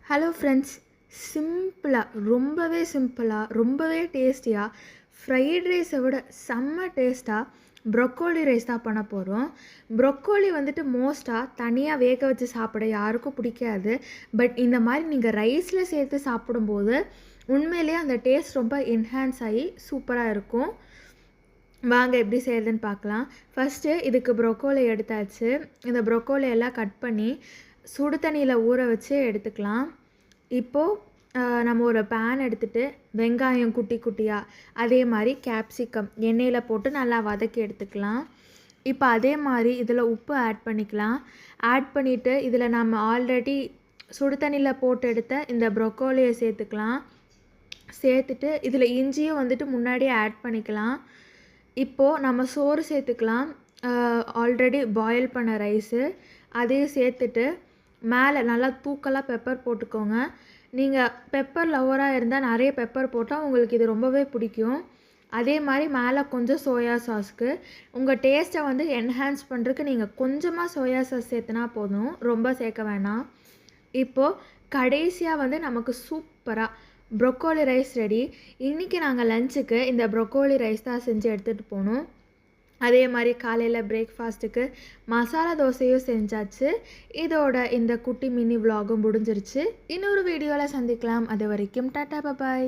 Hello friends, சிம்பிளாக ரொம்பவே டேஸ்டியாக ஃப்ரைட் ரைஸை விட செம்ம டேஸ்ட்டாக ப்ரொக்கோலி ரைஸ் தான் பண்ண போகிறோம். ப்ரொக்கோலி வந்துட்டு மோஸ்ட்டாக தனியாக வேக வச்சு சாப்பிட யாருக்கும் பிடிக்காது. பட் இந்த மாதிரி நீங்கள் ரைஸில் சேர்த்து சாப்பிடும்போது உண்மையிலேயே அந்த டேஸ்ட் ரொம்ப என்ஹான்ஸ் ஆகி சூப்பராக இருக்கும். வாங்க எப்படி செய்கிறதுன்னு பார்க்கலாம். ஃபஸ்ட்டு இதுக்கு ப்ரொக்கோலி எடுத்தாச்சு. இந்த ப்ரொக்கோலி எல்லாம் கட் பண்ணி சுடு தண்ணியில் ஊற வச்சு எடுத்துக்கலாம். இப்போது நம்ம ஒரு பேன் எடுத்துகிட்டு வெங்காயம் குட்டி குட்டியாக, அதே மாதிரி கேப்சிகம் எண்ணெயில் போட்டு நல்லா வதக்கி எடுத்துக்கலாம். இப்போ அதே மாதிரி இதில் உப்பு ஆட் பண்ணிக்கலாம். ஆட் பண்ணிவிட்டு இதில் நம்ம ஆல்ரெடி சுடு தண்ணியில் போட்டு எடுத்த இந்த ப்ரொக்கோலியை சேர்த்துக்கலாம். சேர்த்துட்டு இதில் இஞ்சியும் வந்துட்டு முன்னாடியே ஆட் பண்ணிக்கலாம். இப்போது நம்ம சோறு சேர்த்துக்கலாம். ஆல்ரெடி பாயில் பண்ண ரைஸு அதையும் சேர்த்துட்டு மேலே நல்லா தூக்கலாக பெப்பர் போட்டுக்கோங்க. நீங்கள் பெப்பர் லவராக இருந்தால் நிறைய பெப்பர் போட்டால் உங்களுக்கு இது ரொம்பவே பிடிக்கும். அதே மாதிரி மேலே கொஞ்சம் சோயா சாஸ்க்கு உங்கள் டேஸ்ட்டை வந்து என்ஹான்ஸ் பண்ணுறதுக்கு நீங்கள் கொஞ்சமாக சோயா சாஸ் சேர்த்துனா போதும், ரொம்ப சேர்க்க வேணாம். இப்போது கடைசியாக வந்து நமக்கு சூப்பராக ப்ரொக்கோலி ரைஸ் ரெடி. இன்றைக்கி நாங்கள் லஞ்சுக்கு இந்த ப்ரொக்கோலி ரைஸ் தான் செஞ்சு எடுத்துகிட்டு போனோம். அதே மாதிரி காலையில் பிரேக்ஃபாஸ்ட்டுக்கு மசாலா தோசையும் செஞ்சாச்சு. இதோட இந்த குட்டி மினி விலாகும் முடிஞ்சிருச்சு. இன்னொரு வீடியோவில் சந்திக்கலாம். அது வரைக்கும் டாட்டா பாய்.